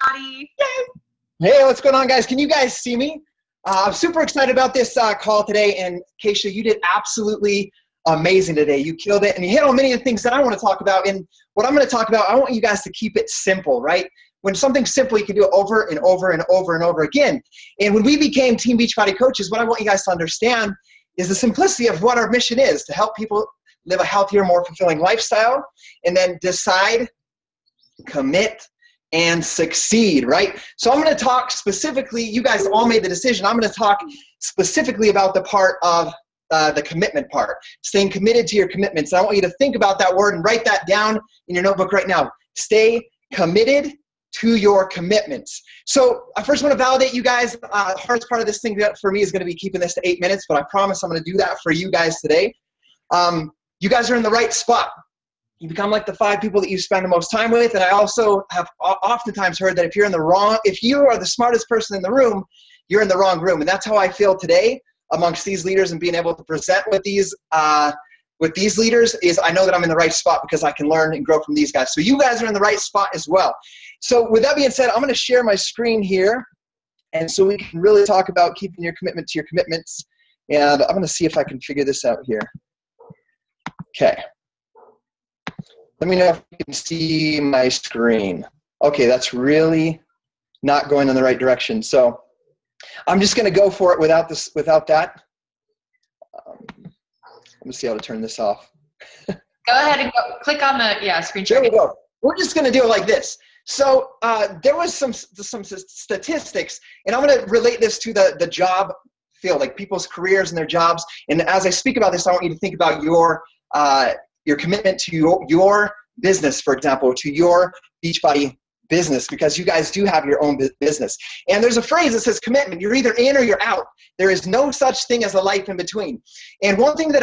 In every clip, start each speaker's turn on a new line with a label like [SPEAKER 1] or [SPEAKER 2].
[SPEAKER 1] Scottie.
[SPEAKER 2] Hey, what's going on, guys? Can you guys see me? I'm super excited about this call today, and Keisha, you did absolutely amazing today. You killed it, and you hit on many of the things that I want to talk about. And what I'm going to talk about, I want you guys to keep it simple, right? When something's simple, you can do it over and over and over and over again. And when we became Team Beachbody coaches, what I want you guys to understand is the simplicity of what our mission is, to help people live a healthier, more fulfilling lifestyle, and then decide, commit, and succeed, right? So I'm going to talk specifically, you guys all made the decision, I'm going to talk specifically about the part of the commitment part, staying committed to your commitments. And I want you to think about that word and write that down in your notebook right now. Stay committed to your commitments. So I first want to validate you guys. The hardest part of this thing for me is going to be keeping this to 8 minutes, but I promise I'm going to do that for you guys today. You guys are in the right spot. You become like the 5 people that you spend the most time with. And I also have oftentimes heard that if you are the smartest person in the room, you're in the wrong room. And that's how I feel today amongst these leaders and being able to present with these leaders is I know that I'm in the right spot because I can learn and grow from these guys. So you guys are in the right spot as well. So with that being said, I'm going to share my screen here. And so we can really talk about keeping your commitment to your commitments. And I'm going to see if I can figure this out here. Okay. Let me know if you can see my screen. Okay, that's really not going in the right direction. So I'm just going to go for it without that. Let me see how to turn this off.
[SPEAKER 1] Go ahead and click on the screen share.
[SPEAKER 2] There we go. We're just going to do it like this. So there was some statistics, and I'm going to relate this to the job field, like people's careers and their jobs. And as I speak about this, I want you to think about your commitment to your business, for example, to your Beachbody business, because you guys do have your own business. And there's a phrase that says commitment. You're either in or you're out. There is no such thing as a life in between. And one thing that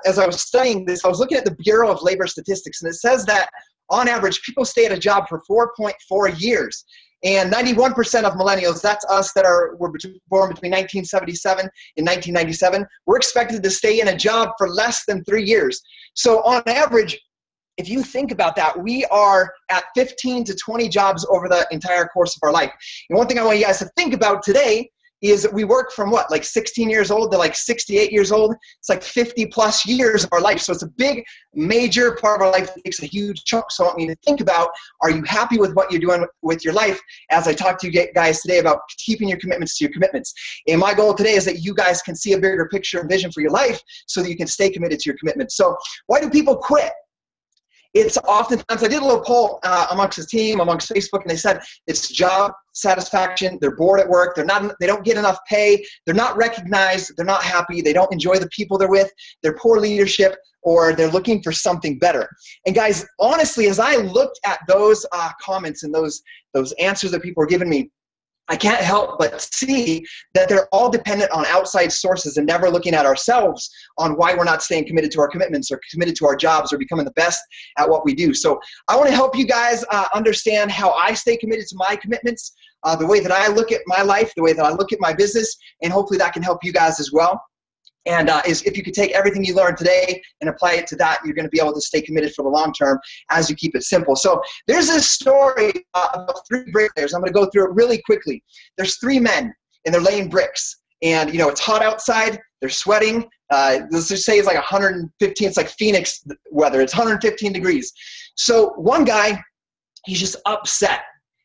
[SPEAKER 2] as I was studying this, I was looking at the Bureau of Labor Statistics, and it says that on average, people stay at a job for 4.4 years. And 91% of millennials, that's us that were born between 1977 and 1997, we're expected to stay in a job for less than 3 years. So on average, if you think about that, we are at 15 to 20 jobs over the entire course of our life. And one thing I want you guys to think about today is that we work from like 16 years old to like 68 years old. It's like 50 plus years of our life. So it's a big, major part of our life that takes a huge chunk. So I want you to think about, are you happy with what you're doing with your life? As I talk to you guys today about keeping your commitments to your commitments. And my goal today is that you guys can see a bigger picture and vision for your life so that you can stay committed to your commitments. So why do people quit? It's oftentimes, I did a little poll amongst the team, amongst Facebook, and they said it's job satisfaction. They're bored at work. They don't get enough pay. They're not recognized. They're not happy. They don't enjoy the people they're with. They're poor leadership, or they're looking for something better. And guys, honestly, as I looked at those comments and those answers that people were giving me, I can't help but see that they're all dependent on outside sources and never looking at ourselves on why we're not staying committed to our commitments or committed to our jobs or becoming the best at what we do. So I want to help you guys understand how I stay committed to my commitments, the way that I look at my life, the way that I look at my business, and hopefully that can help you guys as well. And if you could take everything you learned today and apply it to that, you're going to be able to stay committed for the long term as you keep it simple. So there's this story about 3 bricklayers. I'm going to go through it really quickly. There's 3 men, and they're laying bricks. And, it's hot outside. They're sweating. Let's just say it's like 115. It's like Phoenix weather. It's 115 degrees. So one guy, he's just upset.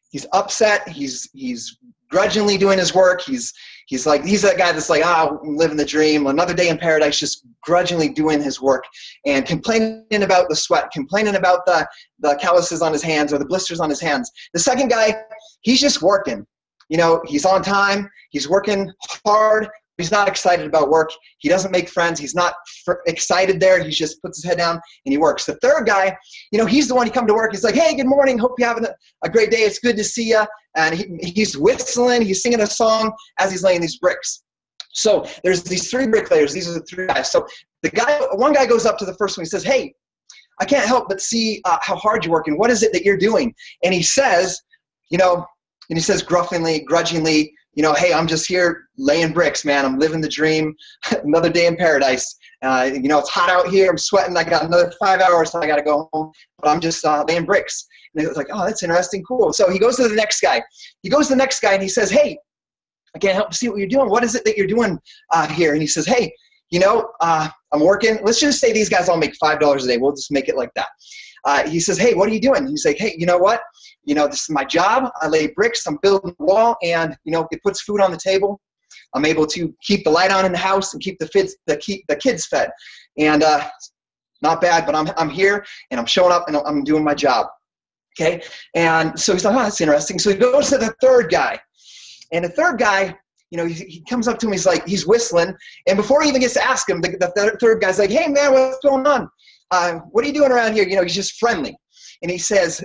[SPEAKER 2] He's upset. He's grudgingly doing his work. He's that guy that's like, I'm living the dream. Another day in paradise, just grudgingly doing his work and complaining about the sweat, complaining about the calluses on his hands or the blisters on his hands. The second guy, he's just working. He's on time. He's working hard. He's not excited about work. He doesn't make friends. He's not excited there. He just puts his head down and he works. The third guy, he's the one who come to work. He's like, hey, good morning. Hope you're having a great day. It's good to see you. And he's whistling. He's singing a song as he's laying these bricks. So there's these 3 bricklayers. These are the 3 guys. So one guy goes up to the first one. He says, hey, I can't help but see how hard you're working. What is it that you're doing? And he says, gruffly, grudgingly, hey, I'm just here laying bricks, man. I'm living the dream. Another day in paradise. You know, it's hot out here. I'm sweating. I got another 5 hours till I got to go home, but I'm just laying bricks. And it was like, oh, that's interesting. Cool. So he goes to the next guy. He goes to the next guy and he says, hey, I can't help but see what you're doing. What is it that you're doing here? And he says, hey, you know, I'm working. Let's just say these guys all make $5 a day. We'll just make it like that. He says, hey, what are you doing? He's like, hey, you know what? You know, this is my job. I lay bricks. I'm building a wall, and, you know, it puts food on the table. I'm able to keep the light on in the house and keep the kids fed. And not bad, but I'm here, and I'm showing up, and I'm doing my job. Okay? And so he's like, oh, that's interesting. So he goes to the third guy. And the third guy, you know, he comes up to him, he's whistling. And before he even gets to ask him, the third guy's like, hey, man, what's going on? What are you doing around here? You know, he's just friendly. And he says,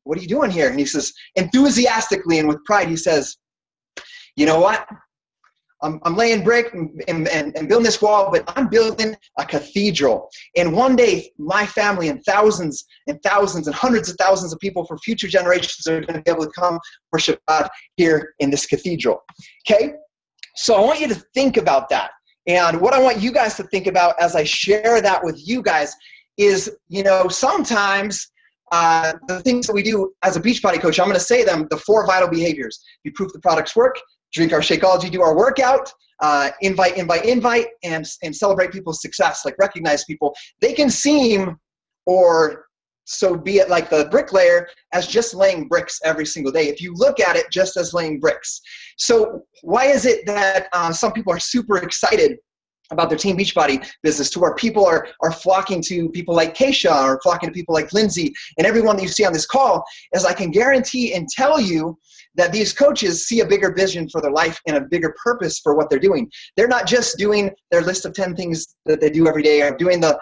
[SPEAKER 2] what are you doing here? And he says, enthusiastically and with pride, he says, you know what? I'm laying brick and building this wall, but I'm building a cathedral. And one day, my family and thousands and thousands and hundreds of thousands of people for future generations are going to be able to come worship God here in this cathedral. Okay? So I want you to think about that. And what I want you guys to think about as I share that with you guys is, you know, sometimes the things that we do as a Beachbody coach, I'm going to say them, the 4 vital behaviors. You prove the products work, drink our Shakeology, do our workout, invite, and celebrate people's success, like recognize people. They can seem, or so be it like the bricklayer, as just laying bricks every single day, if you look at it just as laying bricks. So why is it that some people are super excited about their Team Beachbody business, to where people are flocking to people like Keisha, or flocking to people like Lindsay, and everyone that you see on this call? Is I can guarantee and tell you that these coaches see a bigger vision for their life and a bigger purpose for what they're doing. They're not just doing their list of 10 things that they do every day, or doing the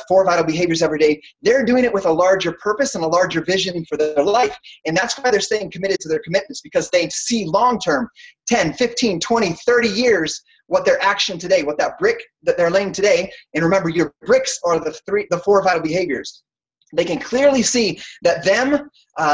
[SPEAKER 2] 4 vital behaviors every day. They're doing it with a larger purpose and a larger vision for their life. And that's why they're staying committed to their commitments, because they see long-term, 10, 15, 20, 30 years, what their action today, what that brick that they're laying today. And remember, your bricks are the 4 vital behaviors. They can clearly see that them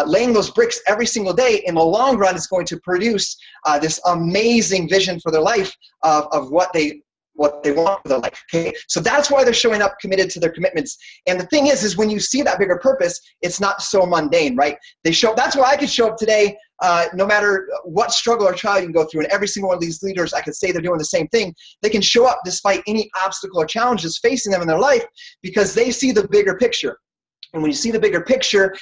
[SPEAKER 2] laying those bricks every single day in the long run is going to produce this amazing vision for their life of what they want for their life. Okay, so that's why they're showing up committed to their commitments. And the thing is when you see that bigger purpose, it's not so mundane, right? That's why I could show up today, no matter what struggle or trial you can go through. And every single one of these leaders, I could say they're doing the same thing. They can show up despite any obstacle or challenges facing them in their life, because they see the bigger picture. And when you see the bigger picture,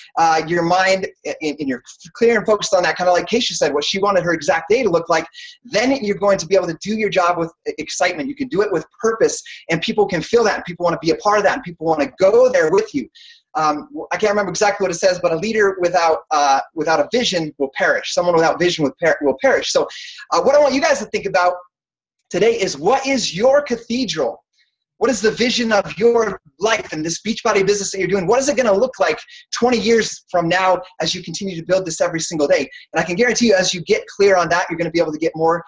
[SPEAKER 2] your mind, and you're clear and focused on that, kind of like Keisha said, what she wanted her exact day to look like, then you're going to be able to do your job with excitement. You can do it with purpose, and people can feel that, and people want to be a part of that, and people want to go there with you. I can't remember exactly what it says, but a leader without a vision will perish. Someone without vision will perish. So what I want you guys to think about today is, what is your cathedral? What is the vision of your life and this Beachbody business that you're doing? What is it going to look like 20 years from now as you continue to build this every single day? And I can guarantee you, as you get clear on that, you're going to be able to get more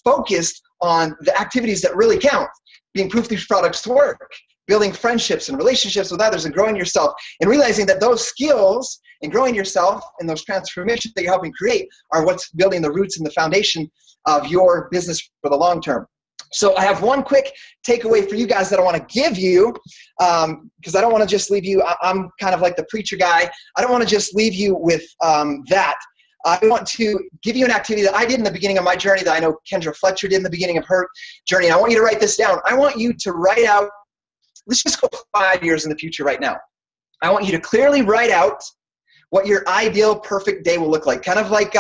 [SPEAKER 2] focused on the activities that really count. Being proof these products work, building friendships and relationships with others, and growing yourself, and realizing that those skills and growing yourself and those transformations that you're helping create are what's building the roots and the foundation of your business for the long term. So I have one quick takeaway for you guys that I want to give you, because I don't want to just leave you. I'm kind of like the preacher guy. I don't want to just leave you with that. I want to give you an activity that I did in the beginning of my journey, that I know Kendra Fletcher did in the beginning of her journey. And I want you to write this down. I want you to write out, let's just go 5 years in the future right now. I want you to clearly write out what your ideal perfect day will look like. Kind of like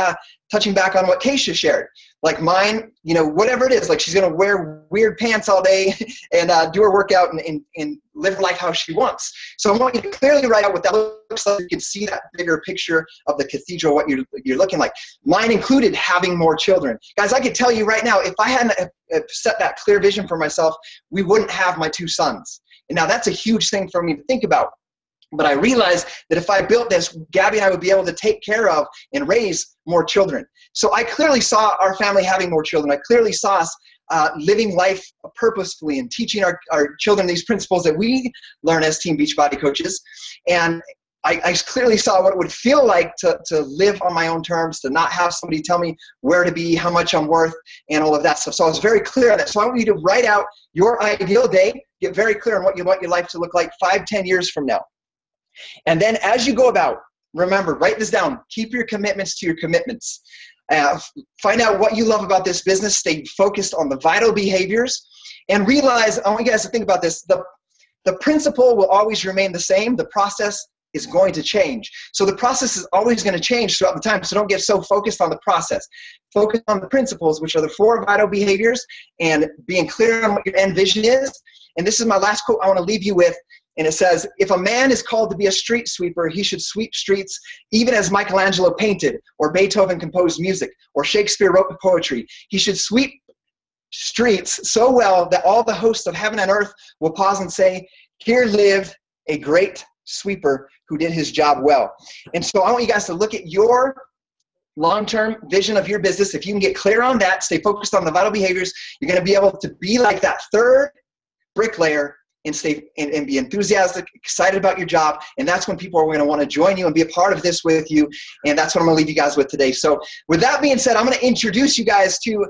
[SPEAKER 2] touching back on what Keisha shared. Like mine, you know, whatever it is, like she's going to wear weird pants all day and do her workout and live life how she wants. So I want you to clearly write out what that looks like. You can see that bigger picture of the cathedral, what you're looking like. Mine included having more children. Guys, I could tell you right now, if I hadn't set that clear vision for myself, we wouldn't have my 2 sons. And now that's a huge thing for me to think about. But I realized that if I built this, Gabby and I would be able to take care of and raise more children. So I clearly saw our family having more children. I clearly saw us living life purposefully and teaching our children these principles that we learn as Team Beachbody coaches. And I clearly saw what it would feel like to live on my own terms, to not have somebody tell me where to be, how much I'm worth, and all of that stuff. So I was very clear on that. So I want you to write out your ideal day, get very clear on what you want your life to look like 5-10 years from now. And then as you go about, remember, write this down. Keep your commitments to your commitments. Find out what you love about this business. Stay focused on the vital behaviors. And realize, I want you guys to think about this, the principle will always remain the same. The process is going to change. So the process is always going to change throughout the time. So don't get so focused on the process. Focus on the principles, which are the 4 vital behaviors, and being clear on what your end vision is. And this is my last quote I want to leave you with. And it says, if a man is called to be a street sweeper, he should sweep streets even as Michelangelo painted, or Beethoven composed music, or Shakespeare wrote the poetry. He should sweep streets so well that all the hosts of heaven and earth will pause and say, here lived a great sweeper who did his job well. And so I want you guys to look at your long-term vision of your business. If you can get clear on that, stay focused on the vital behaviors, you're going to be able to be like that 3rd bricklayer and be enthusiastic, excited about your job. And that's when people are going to want to join you and be a part of this with you. And that's what I'm going to leave you guys with today. So with that being said, I'm going to introduce you guys to